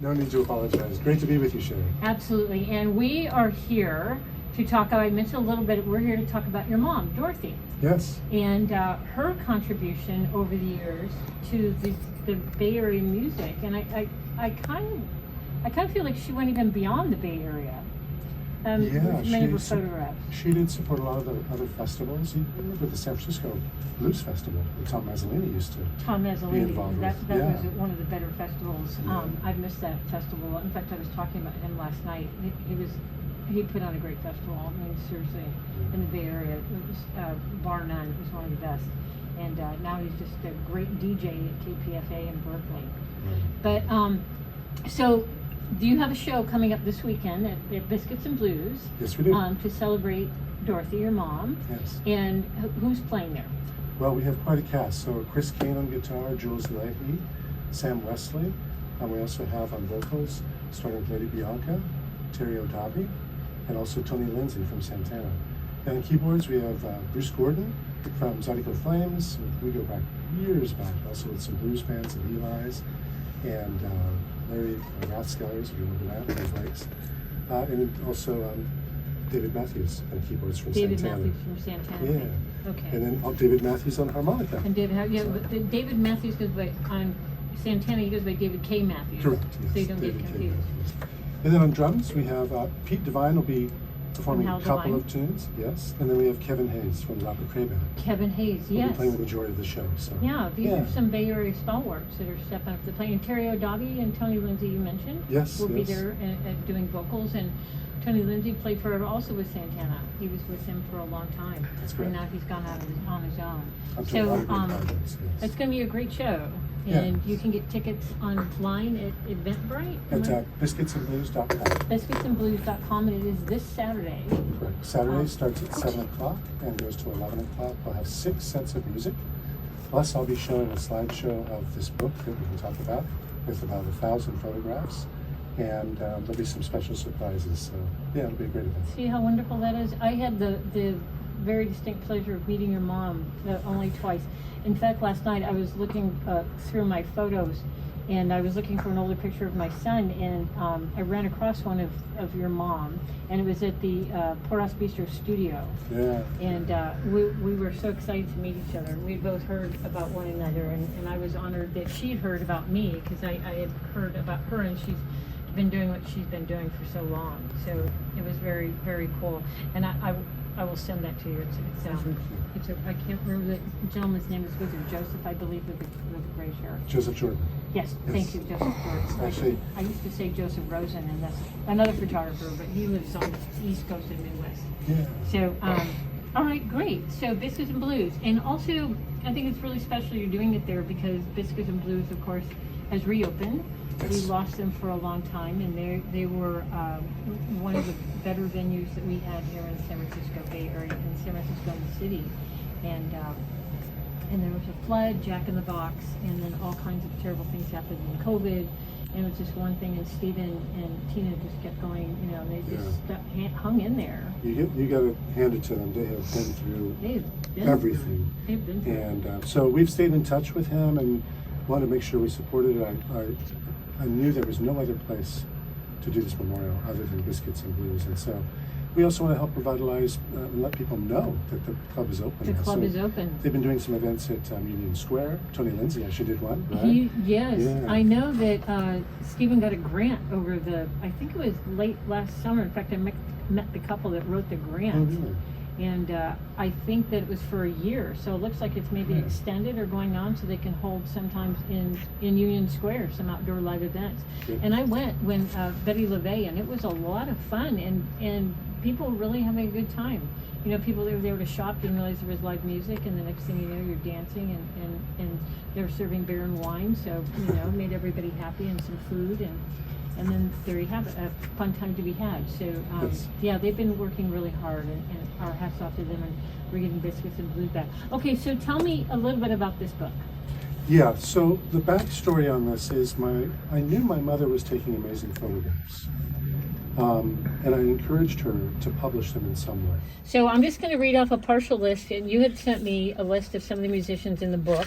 No need to apologize. Great to be with you, Sherri. Absolutely. And we are here to talk about, I mentioned a little bit, we're here to talk about your mom, Dorothy. Yes. And her contribution over the years to the Bay Area music. And I kind of feel like she went even beyond the Bay Area. With many of her photographs. She did support a lot of the other festivals. You remember the San Francisco Blues Festival that Tom Mazzolini used to be involved with. That was one of the better festivals. Yeah. I've missed that festival. In fact, I was talking about him last night. He put on a great festival. I mean, seriously, in the Bay Area, it was bar none. It was one of the best. And now he's just a great DJ at KPFA in Berkeley. Right. But so. Do you have a show coming up this weekend at Biscuits and Blues? Yes, we do. To celebrate Dorothy, your mom. Yes. And who's playing there? Well, we have quite a cast. So Chris Kane on guitar, Jules Leahy, Sam Wesley. We also have on vocals, starting with Lady Bianca, Terry O'Dobby, and also Tony Lindsay from Santana. And on keyboards, we have Bruce Gordon from Zydeco Flames. We go back years back, also with some blues bands at Eli's. And Larry Rathskellers, if you remember that, his legs. And also David Matthews on keyboards from Santana. David Matthews from Santana. Yeah. Okay. And then David Matthews on harmonica. And David Matthews goes by, on Santana, he goes by David K. Matthews. Correct, yes. So you don't David get confused. And then on drums, we have Pete Devine will be performing a couple Devine. of tunes, yes. And then we have Kevin Hayes from the Robert Cray Band. Kevin Hayes, He'll yes. be playing the majority of the show. So. Yeah, these are some Bay Area stalwarts that are stepping up to play. And Terry O'Dobby and Tony Lindsay, you mentioned, will be there doing vocals. And Tony Lindsay played forever also with Santana. He was with him for a long time. That's great. And now he's gone out on his own. It's going to be a great show. And you can get tickets online at Eventbrite. At biscuitsandblues.com. Biscuitsandblues.com, and it is this Saturday. Correct. Saturday starts at 7 o'clock and goes to 11 o'clock. We'll have 6 sets of music. Plus, I'll be showing a slideshow of this book that we can talk about with about 1,000 photographs. And there'll be some special surprises. So, yeah, it'll be a great event. See how wonderful that is? I had the very distinct pleasure of meeting your mom only twice. In fact, last night I was looking through my photos, and I was looking for an older picture of my son, and I ran across one of your mom, and it was at the Porras Bistro studio. Yeah. And we were so excited to meet each other. We both heard about one another, and I was honored that she'd heard about me, because I had heard about her, and she's been doing what she's been doing for so long. So it was very, very cool. And I will send that to you. I can't remember the gentleman's name is with her, Joseph, I believe, with the gray hair. Joseph Jordan. Yes, thank you, Joseph Jordan. Actually, I used to say Joseph Rosen, and that's another photographer, but he lives on the East Coast of the Midwest. Yeah. So, all right, great. So Biscuits and Blues. And also, I think it's really special you're doing it there because Biscuits and Blues, of course, has reopened. We lost them for a long time, and they were one of the better venues that we had here in San Francisco Bay Area, in San Francisco City. And there was a flood, Jack in the Box, and then all kinds of terrible things happened in COVID. And it was just one thing, and Stephen and Tina just kept going. You know, they just hung in there. You got to hand it to them. They have been through everything. They've been through. And so we've stayed in touch with him and wanted to make sure we supported it. I knew there was no other place to do this memorial other than Biscuits and Blues, and so we also want to help revitalize and let people know that the club is open. The club is open. They've been doing some events at Union Square. Tony Lindsay actually did one, right? Yes. I know that Stephen got a grant over I think it was late last summer. In fact, I met the couple that wrote the grant. Oh, really? And I think that it was for a year, so it looks like it's maybe extended or going on, so they can hold sometimes in Union Square some outdoor live events. Good. And I went when Betty LaVey, and it was a lot of fun, and people were really having a good time. You know, people they were there to shop, didn't realize there was live music, and the next thing you know, you're dancing, and they were serving beer and wine, so you know, made everybody happy, and some food, and then there you have it, a fun time to be had. So, yeah, they've been working really hard, and our hats off to them, and we're getting Biscuits and Blues back. Okay, so tell me a little bit about this book. Yeah, so the backstory on this is I knew my mother was taking amazing photographs. And I encouraged her to publish them in some way. So I'm just going to read off a partial list, and you had sent me a list of some of the musicians in the book.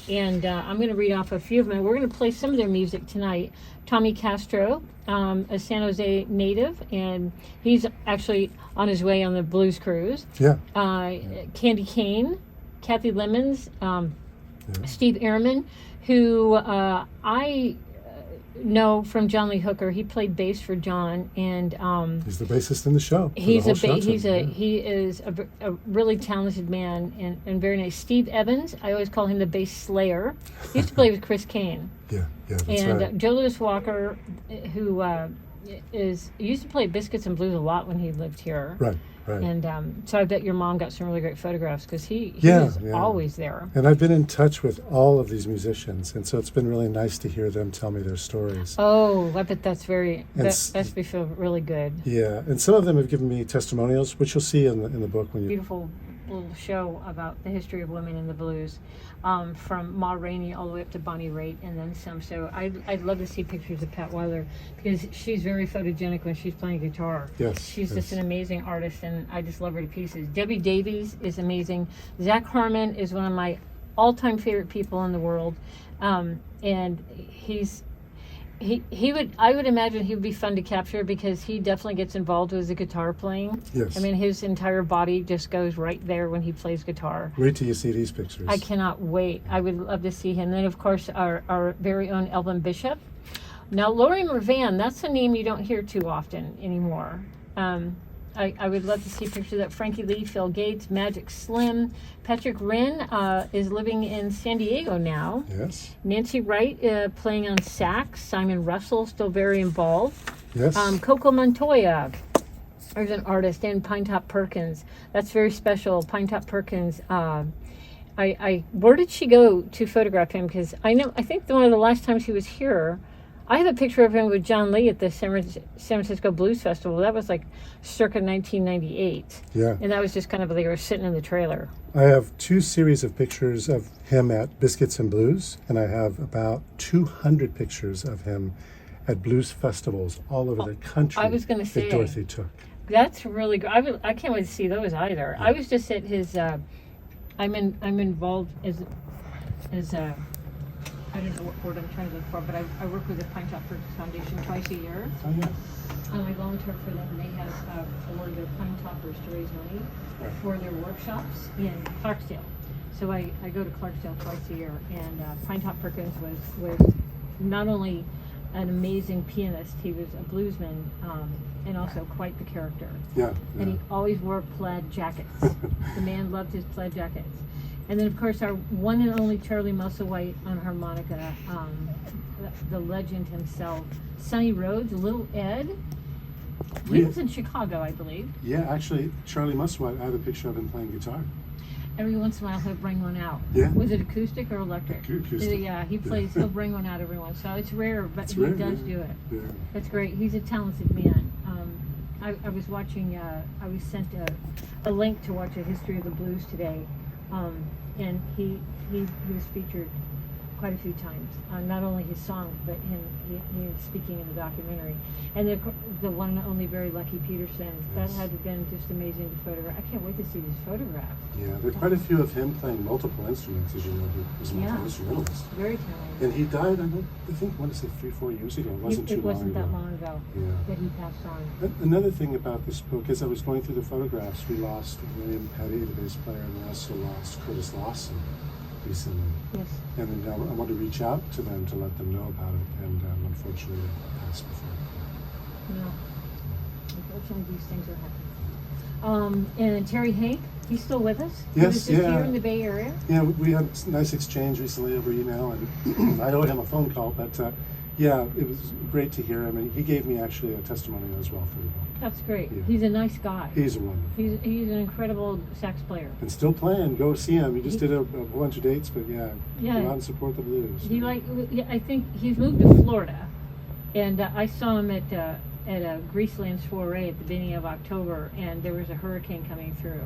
And I'm going to read off a few of them. We're going to play some of their music tonight. Tommy Castro, a San Jose native, and he's actually on his way on the blues cruise. Yeah. Candy Kane, Kathy Lemons, Steve Ehrman, who I know from John Lee Hooker. He played bass for John, and he's the bassist in the show. He is a really talented man and very nice. Steve Evans, I always call him the bass slayer. He used to play with Chris Kane. Yeah, that's and right. Joe Louis Walker, who used to play Biscuits and Blues a lot when he lived here. Right. Right. And so I bet your mom got some really great photographs because he was always there. And I've been in touch with all of these musicians, and so it's been really nice to hear them tell me their stories. Oh, I bet that's that's me feel really good. Yeah, and some of them have given me testimonials, which you'll see in the book when you. Beautiful little show about the history of women in the blues, from Ma Rainey all the way up to Bonnie Raitt and then some. So I'd love to see pictures of Pat Weiler because she's very photogenic when she's playing guitar. Yes, she's just an amazing artist, and I just love her to pieces. Debbie Davies is amazing. Zach Harmon is one of my all-time favorite people in the world, and I would imagine he would be fun to capture because he definitely gets involved with the guitar playing. Yes. I mean, his entire body just goes right there when he plays guitar. Wait till you see these pictures. I cannot wait. I would love to see him. Then, of course, our very own Elvin Bishop. Now, Laurie Mervan, that's a name you don't hear too often anymore. I would love to see pictures of that. Frankie Lee, Phil Gates, Magic Slim. Patrick Wren is living in San Diego now. Yes. Nancy Wright playing on sax. Simon Russell still very involved. Yes. Coco Montoya is an artist, and Pinetop Perkins. That's very special. Pinetop Perkins. Where did she go to photograph him? Because I think one of the last times he was here, I have a picture of him with John Lee at the San Francisco Blues Festival. That was like circa 1998. Yeah. And that was just kind of, they were sitting in the trailer. I have 2 series of pictures of him at Biscuits and Blues, and I have about 200 pictures of him at blues festivals all over the country. I was going to say that Dorothy took. That's really good. I can't wait to see those either. Yeah. I was just at his. I'm involved as I don't know what word I'm trying to look for, but I work with the Pinetop Perkins Foundation twice a year. Oh, yeah. I volunteer for them, and they have for their pine toppers to raise money for their workshops in Clarksdale. So I go to Clarksdale twice a year, and Pinetop Perkins was not only an amazing pianist, he was a bluesman, and also quite the character. Yeah. And he always wore plaid jackets. The man loved his plaid jackets. And then, of course, our one and only Charlie Musselwhite on harmonica, the legend himself. Sonny Rhodes, Little Ed. He was in Chicago, I believe. Yeah, actually, Charlie Musselwhite, I have a picture of him playing guitar. Every once in a while, he'll bring one out. Yeah. Was it acoustic or electric? Acoustic. Yeah, he plays. He'll bring one out every once. So it's rare, but he does do it. Yeah. That's great. He's a talented man. I was watching. I was sent a link to watch a history of the blues today, and he was featured quite a few times. Not only his songs, but him speaking in the documentary. And the one and only Very Lucky Peterson. That had been just amazing to photograph. I can't wait to see these photographs. Yeah, there are quite a few of him playing multiple instruments, as you know. He was a multi-instrumentalist. Very talented. And he died, I want to say 3-4 years ago. It wasn't too long ago. It wasn't that long ago that he passed on. Another thing about this book, as I was going through the photographs, we lost William Petty, the bass player, and we also lost Curtis Lawson recently. Yes. And I want to reach out to them to let them know about it, and unfortunately they passed before. No. Unfortunately, these things are happening. And Terry Hank, he's still with us? Yes, he was just here in the Bay Area? Yeah, we had a nice exchange recently over email, and I owe him a phone call, but yeah, it was great to hear him, and he gave me actually a testimonial as well for the book. That's great. Yeah. He's a nice guy. He's a wonderful. He's an incredible sax player. And still playing. Go see him. He just did a bunch of dates, but go out and support the blues. I think he's moved to Florida, and I saw him at a Greaseland soiree at the beginning of October, and there was a hurricane coming through.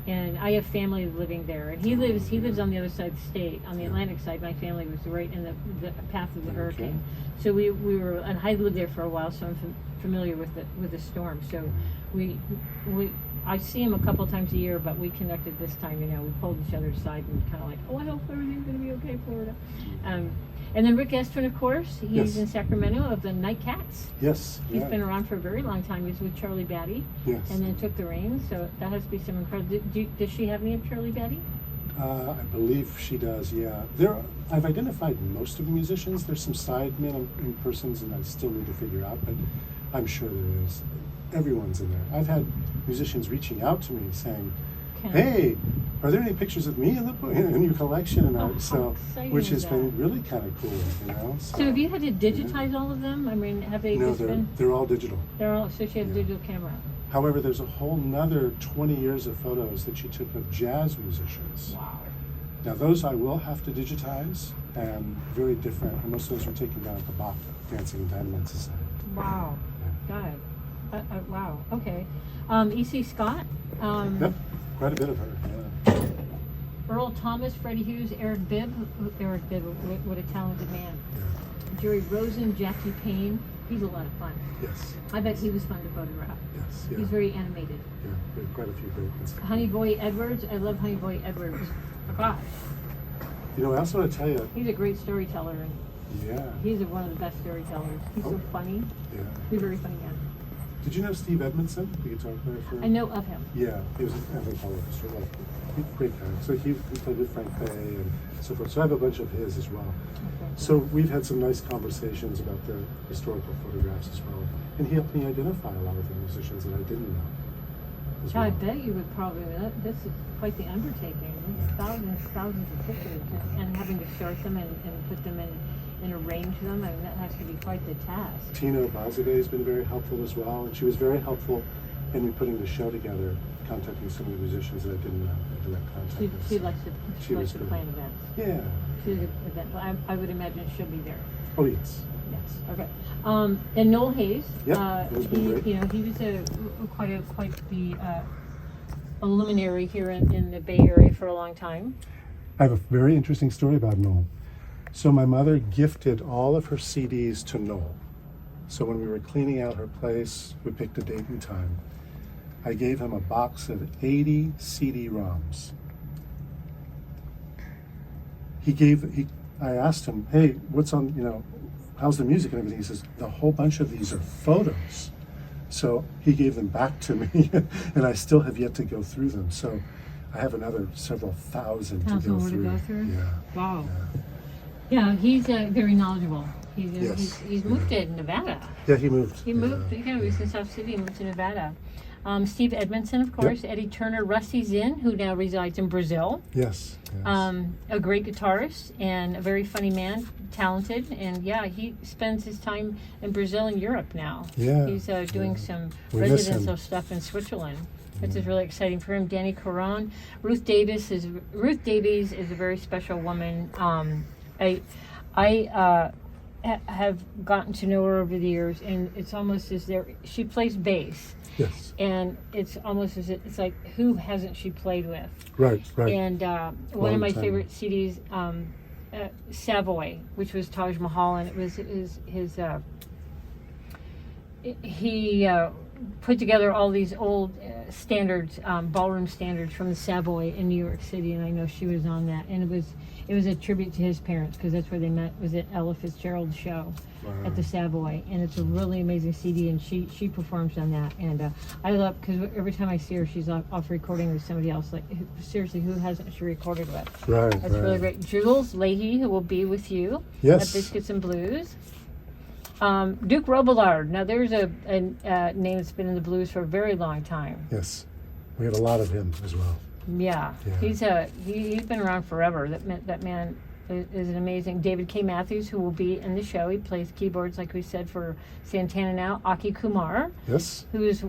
And I have family living there, and he lives on the other side of the state, on the Atlantic side. My family was right in the path of the hurricane, so we were, and I lived there for a while, so I'm familiar with the storm. So we I see him a couple times a year, but we connected this time. You know, we pulled each other aside and kind of like, oh, I hope everything's going to be okay, Florida. And then Rick Estrin, of course, he's Yes. in Sacramento of the Night Cats. Yes. He's yeah. been around for a very long time. He was with Charlie Batty, Yes. and then took the reins. So that has to be some incredible. Does she have any of Charlie Batty? I believe she does, yeah. I've identified most of the musicians. There's some sidemen and persons, and I still need to figure out, but I'm sure there is. Everyone's in there. I've had musicians reaching out to me saying, hey, are there any pictures of me in your collection? And which has been really kind of cool, you know. So have you had to digitize all of them? I mean, have they No, just been? they're all digital. They're all, so she has a digital camera. However, there's a whole nother 20 years of photos that she took of jazz musicians. Wow. Now those I will have to digitize, and very different. And most of those were taken down at the Bach Dancing and Dynamite Society. Wow. Yeah. God. Wow. Okay. E.C. Scott. Yep. Quite a bit of her. Yeah. Earl Thomas, Freddie Hughes, Eric Bibb. Eric Bibb, what a talented man. Yeah. Jerry Rosen, Jackie Payne. He's a lot of fun. Yes. I bet he was fun to photograph. Yes. Yeah. He's very animated. Yeah. We have quite a few great ones. Honey Boy Edwards. I love Honey Boy Edwards. Gosh. You know, I also want to tell you. He's a great storyteller. And Yeah. he's one of the best storytellers. He's so funny. Yeah. He's a very funny man. Did you know Steve Edmondson, the guitar player for? I know of him. Yeah, he was an anthropologist, right? Great guy. So he played with Frank Bay and so forth. So I have a bunch of his as well. Okay. So we've had some nice conversations about the historical photographs as well. And he helped me identify a lot of the musicians that I didn't know as well. I bet you would probably, this is quite the undertaking. Thousands of pictures, and having to sort them and put them in and arrange them. I mean, that has to be quite the task. Tina Bazadeh has been very helpful as well. And she was very helpful in me putting the show together, contacting some of the musicians that I didn't know, direct contact. She likes to great. plan events. Yeah. She's a good event. I would imagine she'll be there. Oh, yes. Yes. Okay. And Noel Hayes. Yeah, Noel's been great. He was quite the a luminary here in the Bay Area for a long time. I have a very interesting story about Noel. So my mother gifted all of her CDs to Noel. So when we were cleaning out her place, we picked a date and time. I gave him a box of 80 CD-ROMs. I asked him, hey, what's on, how's the music and everything? He says, the whole bunch of these are photos. So he gave them back to me, and I still have yet to go through them. So I have another several thousand to go through. Yeah. Wow. Yeah. Yeah, he's very knowledgeable. Yes. He's moved to Nevada. Yeah, he moved. He moved. He was in South City and moved to Nevada. Steve Edmondson, of course. Yep. Eddie Turner, Rusty Zinn, who now resides in Brazil. Yes. A great guitarist and a very funny man, talented, and he spends his time in Brazil and Europe now. Yeah. He's doing some residential stuff in Switzerland. Which is really exciting for him. Danny Caron, Ruth Davies is a very special woman. I have gotten to know her over the years, and it's almost as there she plays bass. Yes. And it's almost as it's like, who hasn't she played with? Right. And one of my favorite CDs, Savoy, which was Taj Mahal, and it was he put together all these old standards, ballroom standards from the Savoy in New York City, and I know she was on that, and it was a tribute to his parents because that's where they met. Was at Ella Fitzgerald's show at the Savoy, and it's a really amazing CD, and she performs on that, and I love because every time I see her, she's off recording with somebody else. Like, seriously, who hasn't she recorded with? Right. That's really great. Jules Leahy, who will be with you at Biscuits and Blues. Duke Robillard. Now, there's a name that's been in the blues for a very long time. Yes, we have a lot of him as well. Yeah. He's been around forever. That man is an amazing. David K. Matthews, who will be in the show. He plays keyboards, like we said, for Santana now. Aki Kumar. Yes. Who's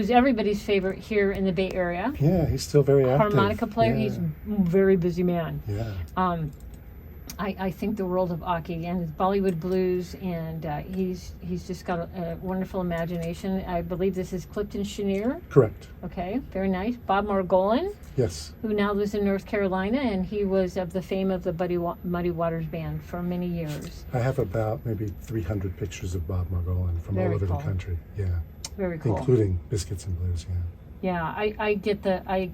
everybody's favorite here in the Bay Area. Yeah, he's still very active. Harmonica player. Yeah. He's a very busy man. Yeah. I think the world of Aki and his Bollywood blues, and he's just got a wonderful imagination. I believe this is Clifton Chenier. Correct. Okay, very nice. Bob Margolin. Yes. Who now lives in North Carolina, and he was of the fame of the Muddy Waters Band for many years. I have about maybe 300 pictures of Bob Margolin from all over the country. Yeah. Very cool. Including Biscuits and Blues, yeah. Yeah, I get I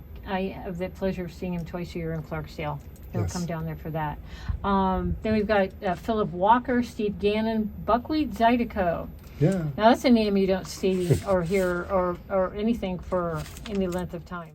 have the pleasure of seeing him twice a year in Clarksdale. He'll Yes. come down there for that. Then we've got Philip Walker, Steve Gannon, Buckwheat Zydeco. Yeah. Now that's a name you don't see or hear or anything for any length of time.